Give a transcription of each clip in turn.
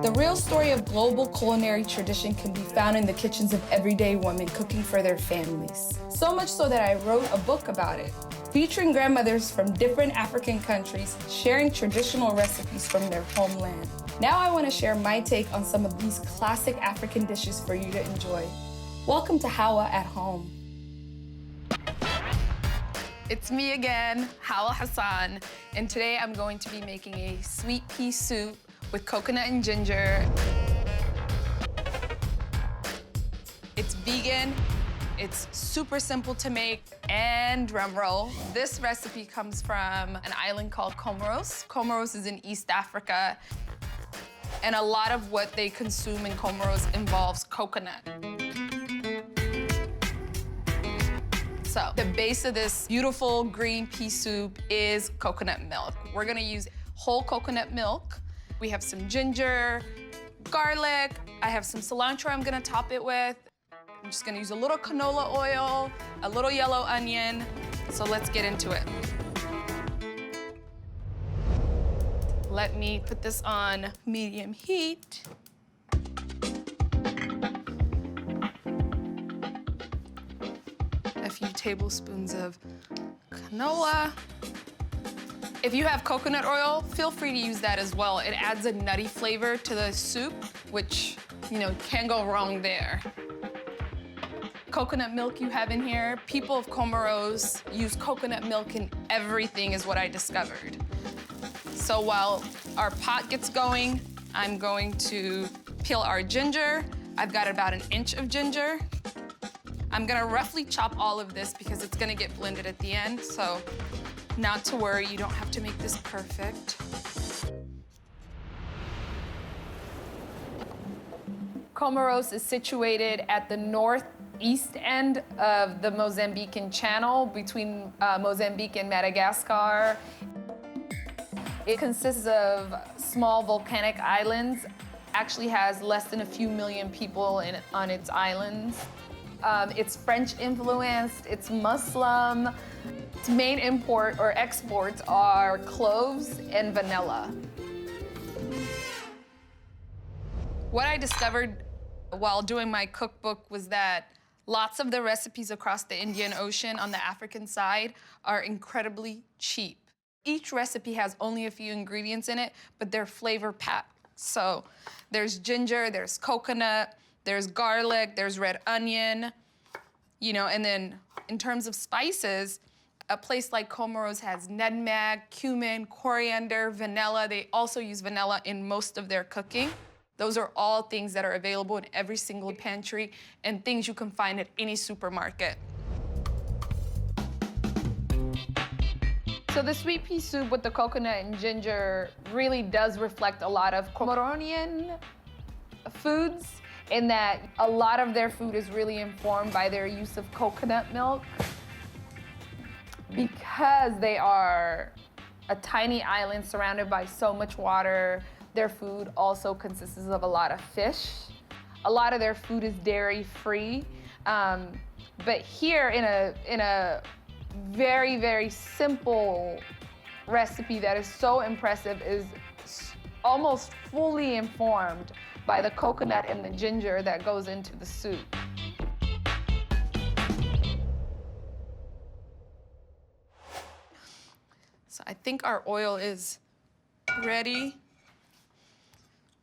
The real story of global culinary tradition can be found in the kitchens of everyday women cooking for their families. So much so that I wrote a book about it, featuring grandmothers from different African countries sharing traditional recipes from their homeland. Now I want to share my take on some of these classic African dishes for you to enjoy. Welcome to Hawa at Home. It's me again, Hawa Hassan, and today I'm going to be making a sweet pea soup with coconut and ginger. It's vegan, it's super simple to make, and drumroll, this recipe comes from an island called Comoros. Comoros is in East Africa, and a lot of what they consume in Comoros involves coconut. So the base of this beautiful green pea soup is coconut milk. We're gonna use whole coconut milk. We have some ginger, garlic. I have some cilantro I'm gonna top it with. I'm just gonna use a little canola oil, a little yellow onion. So let's get into it. Let me put this on medium heat. A few tablespoons of canola. If you have coconut oil, feel free to use that as well. It adds a nutty flavor to the soup, which, you know, can't go wrong there. Coconut milk you have in here. People of Comoros use coconut milk in everything is what I discovered. So while our pot gets going, I'm going to peel our ginger. I've got about an inch of ginger. I'm gonna roughly chop all of this because it's gonna get blended at the end, so not to worry, you don't have to make this perfect. Comoros is situated at the northeast end of the Mozambican Channel between Mozambique and Madagascar. It consists of small volcanic islands, actually has less than a few million people on its islands. It's French influenced, it's Muslim. Its main import or exports are cloves and vanilla. What I discovered while doing my cookbook was that lots of the recipes across the Indian Ocean on the African side are incredibly cheap. Each recipe has only a few ingredients in it, but they're flavor packed. So there's ginger, there's coconut, there's garlic, there's red onion, you know, and then in terms of spices, a place like Comoros has nutmeg, cumin, coriander, vanilla. They also use vanilla in most of their cooking. Those are all things that are available in every single pantry and things you can find at any supermarket. So the sweet pea soup with the coconut and ginger really does reflect a lot of Comoronian foods in that a lot of their food is really informed by their use of coconut milk. Because they are a tiny island surrounded by so much water, their food also consists of a lot of fish. A lot of their food is dairy-free. But here in a very, very simple recipe that is so impressive is almost fully informed by the coconut and the ginger that goes into the soup. So I think our oil is ready.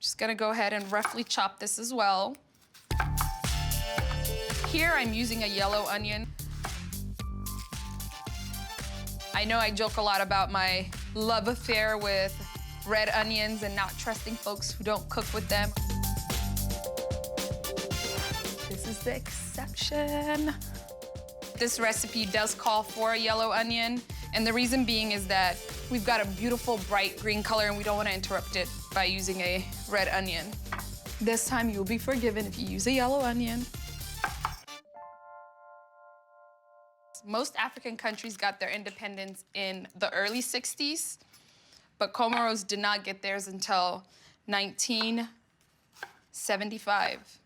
Just gonna go ahead and roughly chop this as well. Here I'm using a yellow onion. I know I joke a lot about my love affair with red onions and not trusting folks who don't cook with them. This is the exception. This recipe does call for a yellow onion, and the reason being is that we've got a beautiful bright green color and we don't want to interrupt it by using a red onion. This time you'll be forgiven if you use a yellow onion. Most African countries got their independence in the early 60s, but Comoros did not get theirs until 1975.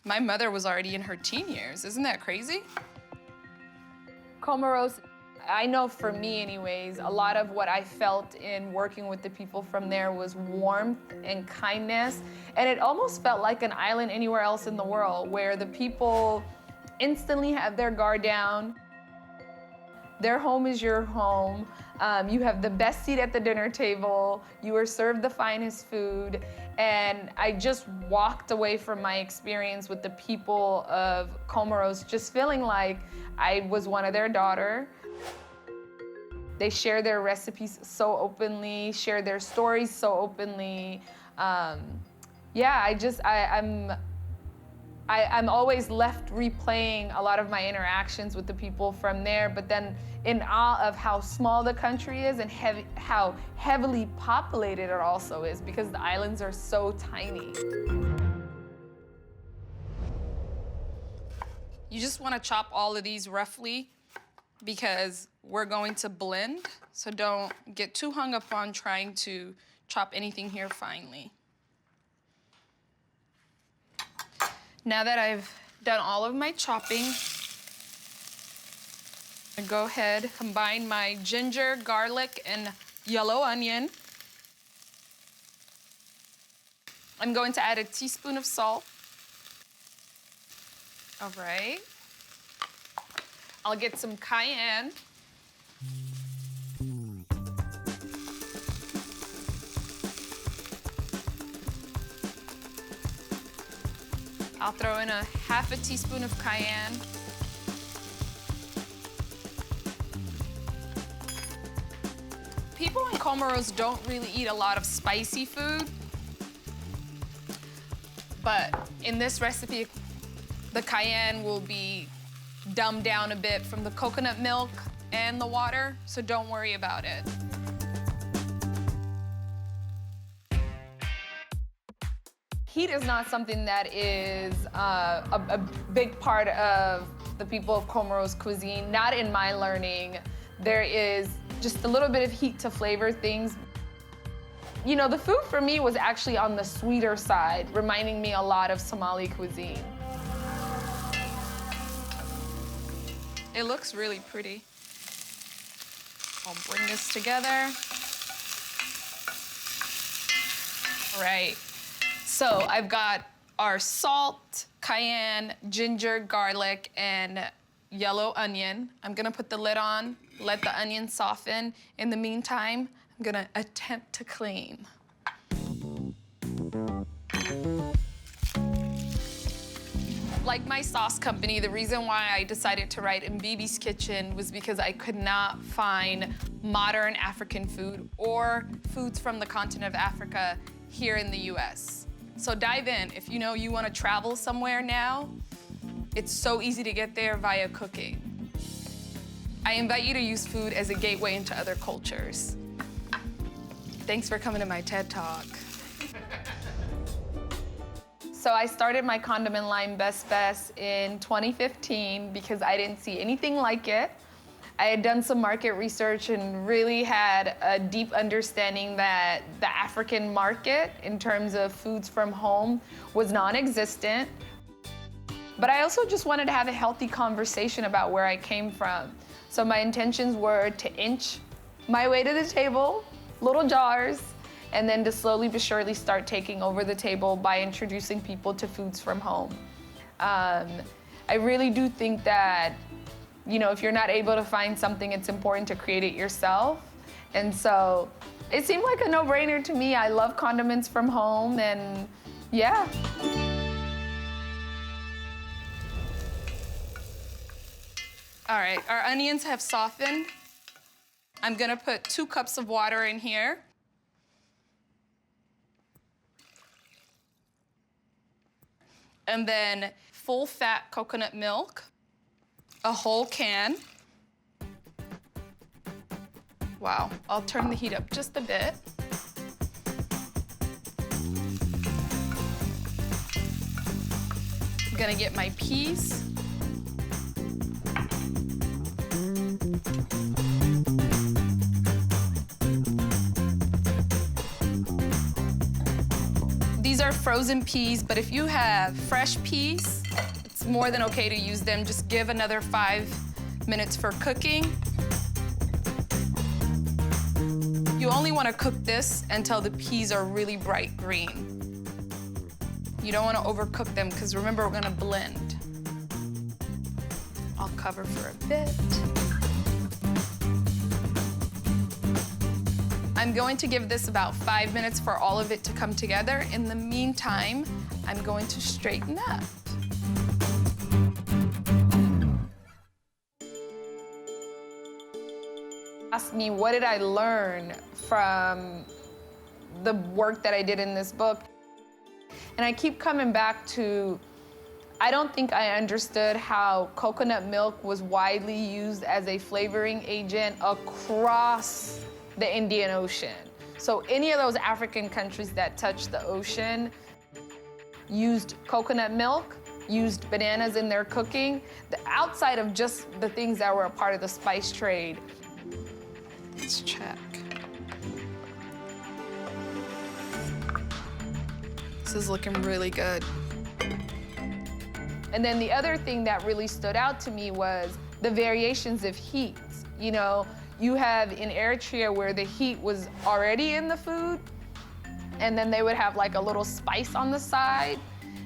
My mother was already in her teen years. Isn't that crazy? Comoros I know for me anyways, a lot of what I felt in working with the people from there was warmth and kindness. And it almost felt like an island anywhere else in the world where the people instantly have their guard down. Their home is your home. You have the best seat at the dinner table. You are served the finest food. And I just walked away from my experience with the people of Comoros just feeling like I was one of their daughter. They share their recipes so openly, share their stories so openly. I'm always left replaying a lot of my interactions with the people from there, but then in awe of how small the country is and how heavily populated it also is because the islands are so tiny. You just want to chop all of these roughly because we're going to blend, so don't get too hung up on trying to chop anything here finely. Now that I've done all of my chopping, I go ahead, combine my ginger, garlic, and yellow onion. I'm going to add a teaspoon of salt. All right. I'll get some cayenne. I'll throw in a half a teaspoon of cayenne. People in Comoros don't really eat a lot of spicy food, but in this recipe, the cayenne will be dumbed down a bit from the coconut milk and the water, so don't worry about it. Heat is not something that is a big part of the people of Comoros cuisine, not in my learning. There is just a little bit of heat to flavor things. You know, the food for me was actually on the sweeter side, reminding me a lot of Somali cuisine. It looks really pretty. I'll bring this together. All right. So I've got our salt, cayenne, ginger, garlic, and yellow onion. I'm gonna put the lid on, let the onion soften. In the meantime, I'm gonna attempt to clean. Like my sauce company, the reason why I decided to write in Bibi's kitchen was because I could not find modern African food or foods from the continent of Africa here in the US. So dive in. If you know you want to travel somewhere now, it's so easy to get there via cooking. I invite you to use food as a gateway into other cultures. Thanks for coming to my TED Talk. So I started my condiment line Best in 2015 because I didn't see anything like it. I had done some market research and really had a deep understanding that the African market in terms of foods from home was non-existent. But I also just wanted to have a healthy conversation about where I came from. So my intentions were to inch my way to the table, little jars, and then to slowly but surely start taking over the table by introducing people to foods from home. I really do think that, you know, if you're not able to find something, it's important to create it yourself. And so it seemed like a no-brainer to me. I love condiments from home, and yeah. All right, our onions have softened. I'm gonna put 2 cups of water in here. And then full-fat coconut milk, a whole can. Wow, I'll turn the heat up just a bit. I'm gonna get my peas. These are frozen peas, but if you have fresh peas, it's more than okay to use them. Just give another 5 minutes for cooking. only want to cook this until the peas are really bright green. You don't want to overcook them because remember, we're going to blend. I'll cover for a bit. I'm going to give this about 5 minutes for all of it to come together. In the meantime, I'm going to straighten up. Ask me, what did I learn from the work that I did in this book? And I keep coming back to, I don't think I understood how coconut milk was widely used as a flavoring agent across the Indian Ocean. So any of those African countries that touched the ocean used coconut milk, used bananas in their cooking, outside of just the things that were a part of the spice trade. Let's check. This is looking really good. And then the other thing that really stood out to me was the variations of heat. You know, you have in Eritrea where the heat was already in the food, and then they would have like a little spice on the side.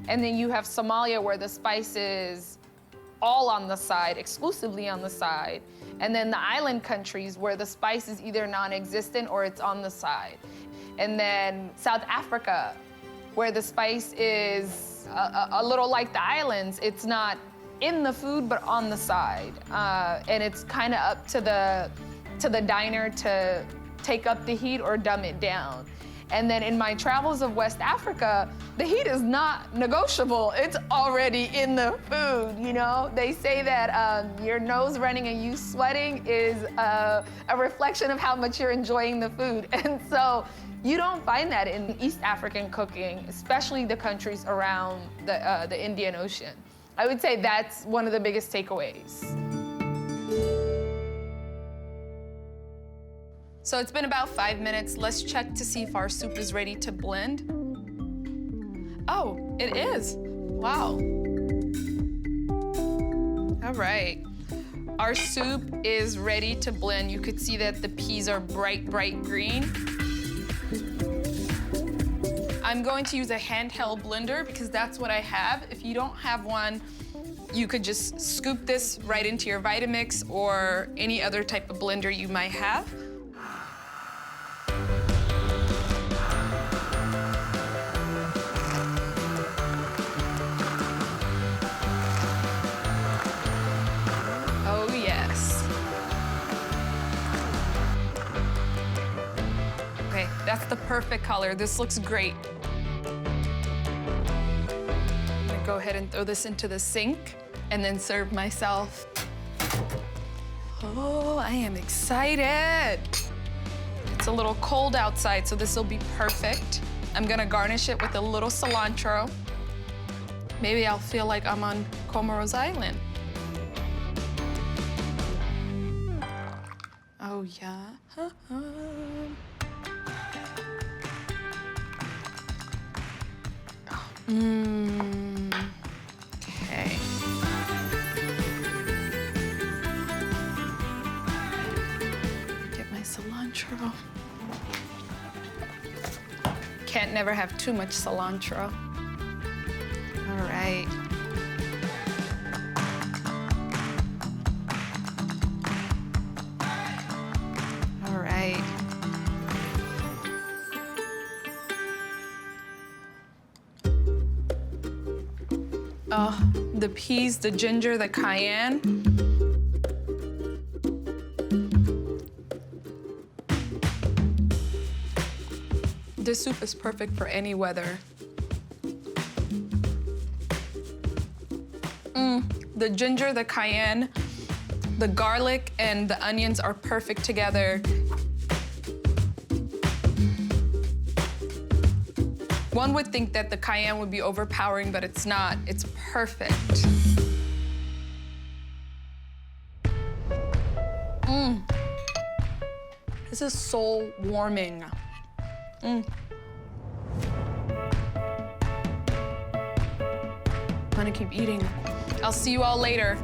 And then you have Somalia where the spice is all on the side, exclusively on the side. And then the island countries where the spice is either non-existent or it's on the side. And then South Africa, where the spice is a little like the islands. It's not in the food, but on the side. And it's kind of up to the diner to take up the heat or dumb it down. And then in my travels of West Africa, the heat is not negotiable. It's already in the food, you know? They say that your nose running and you sweating is a reflection of how much you're enjoying the food. And so you don't find that in East African cooking, especially the countries around the Indian Ocean. I would say that's one of the biggest takeaways. So it's been about 5 minutes. Let's check to see if our soup is ready to blend. Oh, it is. Wow. All right. Our soup is ready to blend. You could see that the peas are bright, bright green. I'm going to use a handheld blender because that's what I have. If you don't have one, you could just scoop this right into your Vitamix or any other type of blender you might have. Oh, yes. Okay, that's the perfect color. This looks great. I'm gonna go ahead and throw this into the sink and then serve myself. Oh, I am excited. It's a little cold outside, so this will be perfect. I'm gonna garnish it with a little cilantro. Maybe I'll feel like I'm on Comoros Island. Oh, yeah. Okay. Get my cilantro. Can't never have too much cilantro. All right. All right. Oh, the peas, the ginger, the cayenne. This soup is perfect for any weather. The ginger, the cayenne, the garlic, and the onions are perfect together. One would think that the cayenne would be overpowering, but it's not. It's perfect. This is soul warming. I'm gonna keep eating. I'll see you all later.